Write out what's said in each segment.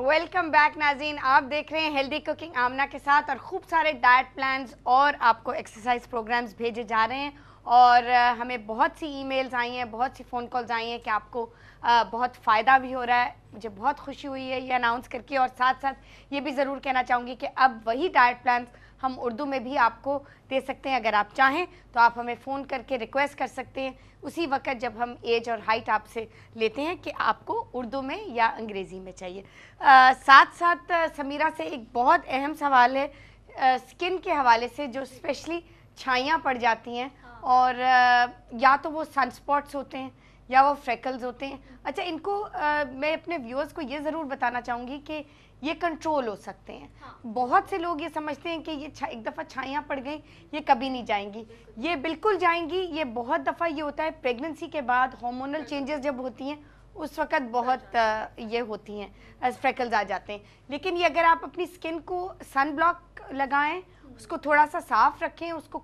Welcome back नाज़रीन, आप देख रहे हैं हेल्दी कुकिंग आमना के साथ और खूब सारे डाइट प्लान्स और आपको एक्सरसाइज प्रोग्राम्स भेजे जा रहे हैं। और हमें बहुत सी ईमेल्स आई हैं, बहुत सी फ़ोन कॉल्स आई हैं कि आपको बहुत फ़ायदा भी हो रहा है। मुझे बहुत खुशी हुई है ये अनाउंस करके, और साथ साथ ये भी ज़रूर कहना चाहूँगी कि अब वही डाइट प्लान्स हम उर्दू में भी आपको दे सकते हैं। अगर आप चाहें तो आप हमें फ़ोन करके रिक्वेस्ट कर सकते हैं उसी वक्त जब हम एज और हाइट आपसे लेते हैं कि आपको उर्दू में या अंग्रेज़ी में चाहिए। साथ साथ समीरा से एक बहुत अहम सवाल है स्किन के हवाले से, जो स्पेशली छाइयाँ पड़ जाती हैं और या तो वो सनस्पॉट्स होते हैं या वो फ्रेकल्स होते हैं। अच्छा, इनको मैं अपने व्यूअर्स को ये ज़रूर बताना चाहूँगी कि ये कंट्रोल हो सकते हैं। बहुत से लोग ये समझते हैं कि ये एक दफ़ा छाइयाँ पड़ गई ये कभी नहीं जाएंगी, ये बिल्कुल जाएंगी। ये बहुत दफ़ा ये होता है प्रेगनेंसी के बाद हार्मोनल चेंजेस जब होती हैं उस वक़्त बहुत ये होती हैं, फ्रेकल्स आ जाते हैं। लेकिन ये अगर आप अपनी स्किन को सन ब्लॉक लगाएं, उसको थोड़ा सा साफ रखें, उसको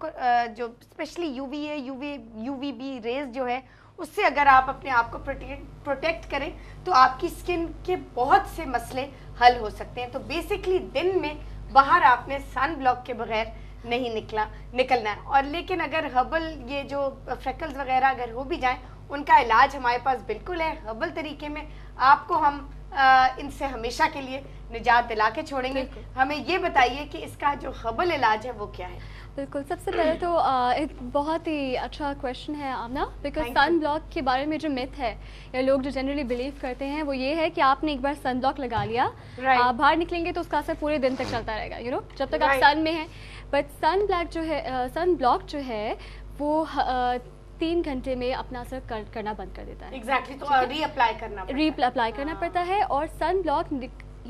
जो स्पेशली यूवीए यूवीबी रेज जो है उससे अगर आप अपने आप को प्रोटेक्ट करें तो आपकी स्किन के बहुत से मसले हल हो सकते हैं। तो बेसिकली दिन में बाहर आपने सन ब्लॉक के बगैर नहीं निकलना है। और लेकिन अगर हर्बल ये जो फ्रेकल्स वगैरह अगर हो भी जाएं, उनका इलाज हमारे पास बिल्कुल है। हर्बल तरीके में आपको हम इनसे हमेशा के लिए निजात दिला के छोड़ेंगे। हमें ये बताइए कि इसका जो हर्बल इलाज है वो क्या है? बिल्कुल, सबसे पहले तो एक बहुत ही अच्छा क्वेश्चन है आमना, बिकॉज सन ब्लॉक के बारे में जो मिथ है या लोग जो जनरली बिलीव करते हैं वो ये है कि आपने एक बार सन ब्लॉक लगा लिया, आप बाहर निकलेंगे तो उसका असर पूरे दिन तक चलता रहेगा, यू नो, जब तक आप सन में हैं। बट सन ब्लॉक जो है वो 3 घंटे में अपना असर करना बंद कर देता है। एग्जैक्टली, तो रीअप्लाई करना पड़ता है। और सन ब्लॉक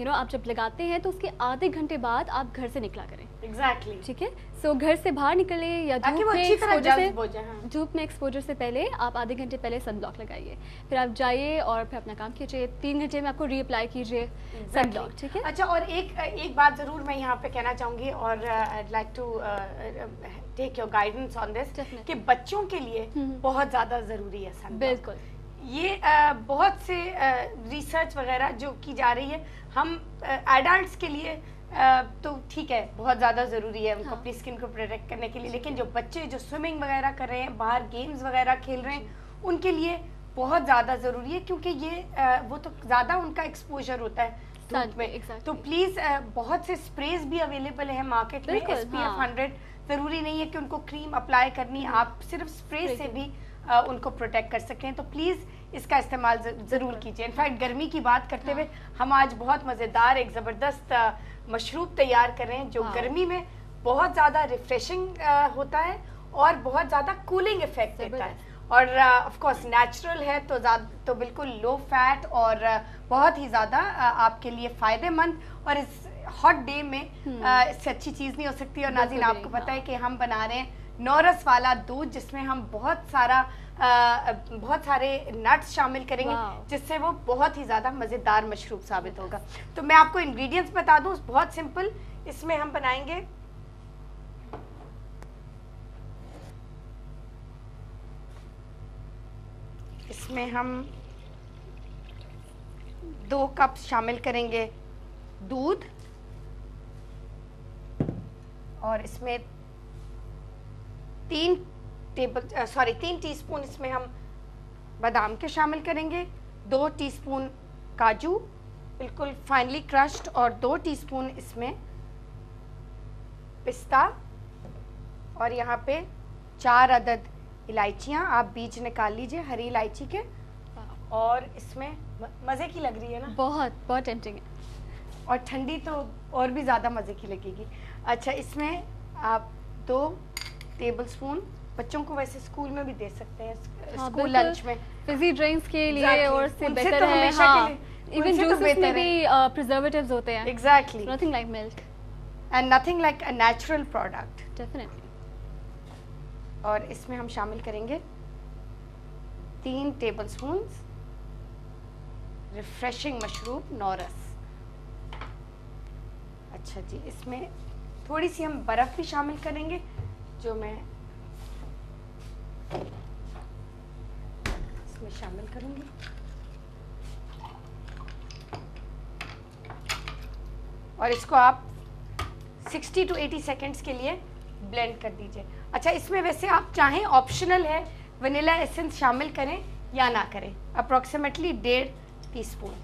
आप जब लगाते हैं तो उसके आधे घंटे बाद आप घर से निकला करें। एग्जैक्टली, ठीक है। सो घर से बाहर निकले या धूप में एक्सपोजर से पहले आप आधे घंटे पहले सन ब्लॉक लगाइए, फिर आप जाइए और फिर अपना काम कीजिए। 3 घंटे में आपको रीअप्लाई कीजिए सन ब्लॉक, ठीक है। अच्छा, और एक बात जरूर मैं यहाँ पे कहना चाहूंगी, और I like to take your guidance on this, कि बच्चों के लिए बहुत ज्यादा जरूरी है सन ब्लॉक। बिल्कुल, ये बहुत से रिसर्च वगैरह जो की जा रही है, हम एडल्ट्स के लिए तो ठीक है बहुत ज़्यादा ज़रूरी है उनको अपनी स्किन को प्रोटेक्ट करने के लिए, लेकिन जो बच्चे जो स्विमिंग वगैरह कर रहे हैं, बाहर गेम्स वगैरह खेल रहे हैं, उनके लिए बहुत ज़्यादा ज़रूरी है, क्योंकि ये वो तो ज़्यादा उनका एक्सपोजर होता है धूप में। तो प्लीज़ बहुत से स्प्रेज भी अवेलेबल है मार्केट में, SPF 100। ज़रूरी नहीं है कि उनको क्रीम अप्लाई करनी, आप सिर्फ स्प्रे से भी उनको प्रोटेक्ट कर सकते हैं। तो प्लीज़ इसका इस्तेमाल ज़रूर कीजिए। इनफैक्ट गर्मी की बात करते हुए हम आज बहुत मज़ेदार एक ज़बरदस्त मशरूब तैयार कर रहे हैं जो गर्मी में बहुत ज़्यादा रिफ्रेशिंग होता है और बहुत ज़्यादा कूलिंग इफेक्ट देता है, और ऑफ कोर्स नेचुरल है तो बिल्कुल लो फैट और बहुत ही ज़्यादा आपके लिए फ़ायदेमंद। और इस हॉट डे में इससे अच्छी चीज़ नहीं हो सकती। और नाज़रीन, आपको पता है कि हम बना रहे हैं नौरस वाला दूध, जिसमें हम बहुत सारे नट्स शामिल करेंगे, जिससे वो बहुत ही ज़्यादा मज़ेदार मशरूब साबित होगा। तो मैं आपको इंग्रेडिएंट्स बता दूं, बहुत सिंपल। इसमें हम बनाएंगे इसमें हम 2 कप शामिल करेंगे दूध, और इसमें 3 टीस्पून इसमें हम बादाम के शामिल करेंगे, 2 टीस्पून काजू बिल्कुल फाइनली क्रश्ड, और 2 टीस्पून इसमें पिस्ता, और यहाँ पे 4 अदद इलायचियाँ, आप बीज निकाल लीजिए हरी इलायची के। और इसमें मज़े की लग रही है ना, बहुत टेम्पटिंग है, और ठंडी तो और भी ज़्यादा मज़े की लगेगी। अच्छा, इसमें आप 2 टेबलस्पून, बच्चों को वैसे स्कूल में भी दे सकते हैं, स्कूल लंच में फिजी ड्रिंक्स के लिए, और से बेहतर है इवन जूसेस में भी प्रिजर्वेटिव्स होते हैं। Exactly, nothing like milk and nothing like a natural product, definitely. और इसमें हम शामिल करेंगे 3 टेबलस्पून रिफ्रेशिंग मशरूब नौरस। अच्छा जी, इसमें थोड़ी सी हम बर्फ़ भी शामिल करेंगे, जो मैं इसमें शामिल करूंगी। और इसको आप 60 to 80 सेकेंड्स के लिए ब्लेंड कर दीजिए। अच्छा, इसमें वैसे आप चाहें ऑप्शनल है, वनीला एसेंस शामिल करें या ना करें, approximately 1.5 teaspoon.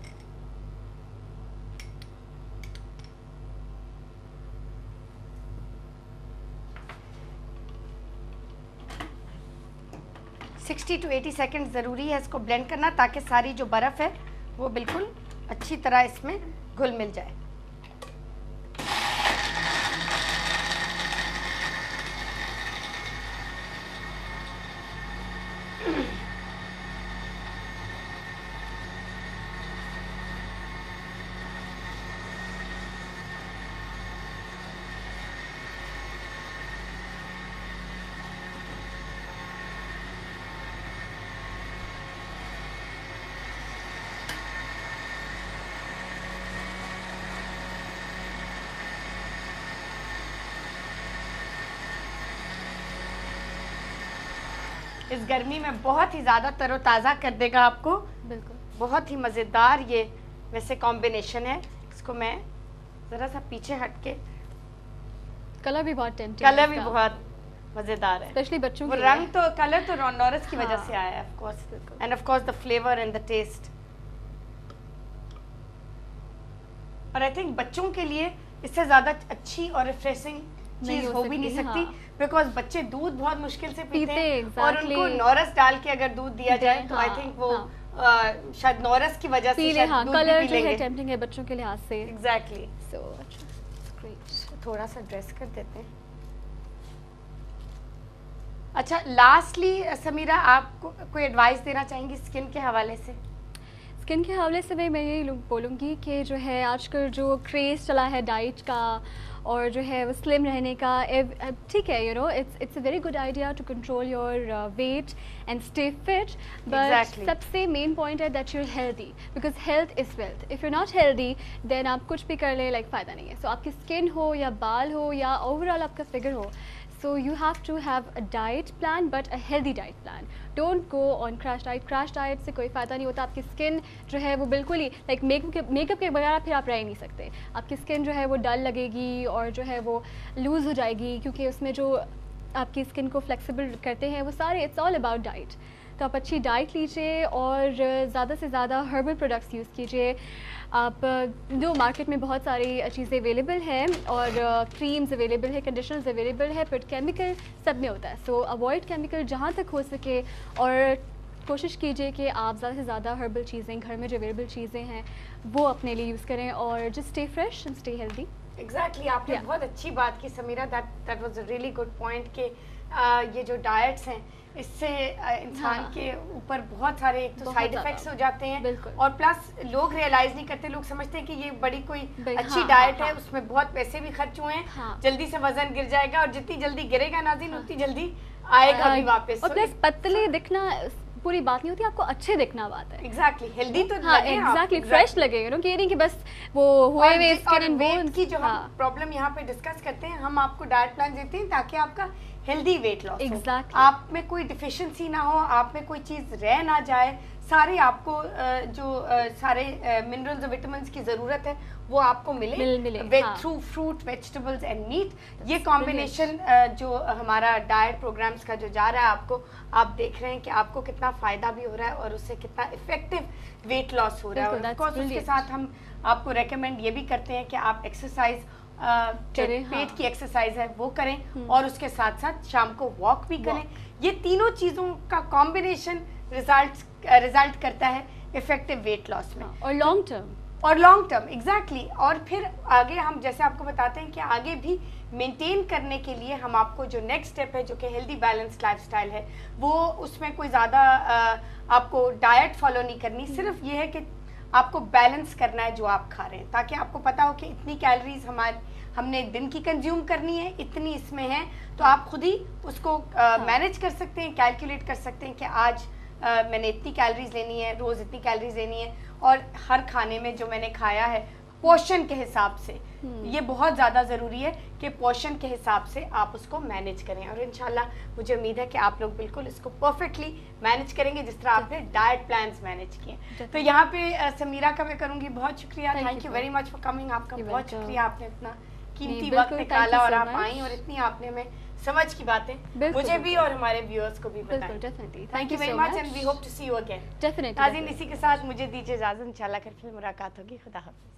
Sixty two 80 second ज़रूरी है इसको ब्लेंड करना, ताकि सारी जो बर्फ़ है वो बिल्कुल अच्छी तरह इसमें घुल मिल जाए। इस गर्मी में बहुत ही ज़्यादा तरोताज़ा कर देगा आपको। बिल्कुल, बहुत ही मज़ेदार ये वैसे कॉम्बिनेशन है। इसको मैं ज़रा सा पीछे हट के, कलर भी बहुत टेम्पटिंग, कलर भी बहुत मज़ेदार है, स्पेशली बच्चों वो के रंग तो कलर तो नॉरस की वजह से आया है of course, and of course the flavour and the taste. और आई थिंक बच्चों के लिए इससे ज़्यादा अच्छी और रिफ्रेशिंग चीज हो भी नहीं सकती, बिकॉज बच्चे दूध बहुत मुश्किल से पीते हैं और उनको नॉरस डाल के अगर दूध दिया जाए तो आई थिंक वो शायद नॉरस की वजह से शायद दूध कलर भी जो लेंगे। है टेम्पटिंग है बच्चों के लिहाज से। एग्जैक्टली। सो ग्रेट, थोड़ा सा ड्रेस कर देते हैं। अच्छा, लास्टली समीरा, आप कोई एडवाइस देना चाहेंगी स्किन के हवाले से? स्किन के हवाले से मैं यही बोलूँगी कि जो है आजकल जो क्रेज़ चला है डाइट का और जो है वो स्लिम रहने का, ठीक है, you know it's a very good idea to control your weight and stay fit, but सबसे मेन पॉइंट है that you are healthy, because health is wealth. If you not healthy then आप कुछ भी कर ले, लाइक फ़ायदा नहीं है। सो आपकी स्किन हो या बाल हो या ओवरऑल आपका फिगर हो, so you have to have a diet plan, but a healthy diet plan. Don't go on crash diet. Crash diet से कोई फ़ायदा नहीं होता। आपकी स्किन जो है वो बिल्कुल ही लाइक मेकअप के बगैर फिर आप रह ही नहीं सकते। आपकी स्किन जो है वो डल लगेगी और जो है वो लूज़ हो जाएगी, क्योंकि उसमें जो आपकी स्किन को फ्लेक्सिबल करते हैं वो सारे, इट्स ऑल अबाउट डाइट। तो आप अच्छी डाइट लीजिए और ज़्यादा से ज़्यादा हर्बल प्रोडक्ट्स यूज़ कीजिए। आप जो मार्केट में बहुत सारी चीज़ें अवेलेबल हैं और क्रीम्स अवेलेबल है, कंडीशनर्स अवेलेबल है, बट केमिकल सब में होता है। सो अवॉइड केमिकल जहाँ तक हो सके और कोशिश कीजिए कि आप ज़्यादा से ज़्यादा हर्बल चीज़ें, घर में जो अवेलेबल चीज़ें हैं वो अपने लिए यूज़ करें और just stay fresh and stay healthy. Exactly, आपने बहुत अच्छी बात की Samira, that was a really good point कि ये जो डाइट्स हैं इससे इंसान के ऊपर बहुत सारे एक तो साइड इफेक्ट्स हो जाते हैं और प्लस लोग रियलाइज नहीं करते। लोग समझते हैं कि ये बड़ी कोई अच्छी डाइट है, उसमें बहुत पैसे भी खर्च हुए हैं, जल्दी से वजन गिर जाएगा और जितनी जल्दी गिरेगा नाज़रीन उतनी जल्दी आएगा भी वापस। और प्लस पतले दिखना पूरी बात नहीं होती, आपको अच्छे दिखना बात है। एग्जैक्टली, हेल्दी तो एग्जैक्टली फ्रेश लगे, यू नो, कि नहीं कि बस वो हुए हुए स्किन एंड बोन्स की जो हम प्रॉब्लम यहाँ पे डिस्कस करते हैं, हम आपको डाइट प्लान देते हैं ताकि आपका हेल्दी वेट लॉस हो, आप में कोई डिफिशिएंसी ना हो, आप में कोई चीज़ रह ना जाए, सारे आपको जो सारे मिनरल्स और विटामिन्स की ज़रूरत है वो आपको मिले through fruit, vegetables and meat. ये कॉम्बिनेशन जो हमारा डाइट प्रोग्राम्स का जो जा रहा है आपको, आप देख रहे हैं कि आपको कितना फ़ायदा भी हो रहा है और उससे कितना इफेक्टिव वेट लॉस हो रहा है। और ऑफ कोर्स उसके साथ हम आपको रेकमेंड ये भी करते हैं कि आप एक्सरसाइज पेट की एक्सरसाइज है वो करें और उसके साथ साथ शाम को वॉक भी करें। ये तीनों चीज़ों का कॉम्बिनेशन रिजल्ट करता है इफेक्टिव वेट लॉस में और लॉन्ग टर्म एग्जैक्टली। और फिर आगे हम जैसे आपको बताते हैं कि आगे भी मेंटेन करने के लिए हम आपको जो नेक्स्ट स्टेप है जो कि हेल्दी बैलेंस्ड लाइफस्टाइल है, वो उसमें कोई ज़्यादा आपको डाइट फॉलो नहीं करनी, सिर्फ ये है कि आपको बैलेंस करना है जो आप खा रहे हैं, ताकि आपको पता हो कि इतनी कैलोरीज हमने दिन की कंज्यूम करनी है, इतनी इसमें है, तो आप खुद ही उसको मैनेज कर सकते हैं, कैलकुलेट कर सकते हैं कि आज मैंने इतनी कैलोरीज लेनी है, रोज़ इतनी कैलोरीज लेनी है और हर खाने में जो मैंने खाया है पोर्शन के हिसाब से। ये बहुत ज़्यादा ज़रूरी है कि पोर्शन के हिसाब से आप उसको मैनेज करें, और इंशाल्लाह मुझे उम्मीद है कि आप लोग बिल्कुल इसको परफेक्टली मैनेज करेंगे जिस तरह आपने डाइट प्लान्स मैनेज किए। तो यहाँ पे समीरा का मैं करूँगी बहुत शुक्रिया, thank you very much for coming. आपका बहुत शुक्रिया, आपने इतना कीमती वक्त निकाला और आप आई और इतनी आपने हमें समझ की बातें मुझे भी और हमारे व्यूअर्स को भी बताई। Thank you very much and we hope to see you again. नाज़रीन, इसी के साथ मुझे दीजिए इजाज़त, इंशाल्लाह फिर मुलाकात होगी। खुदा हाफ़िज़।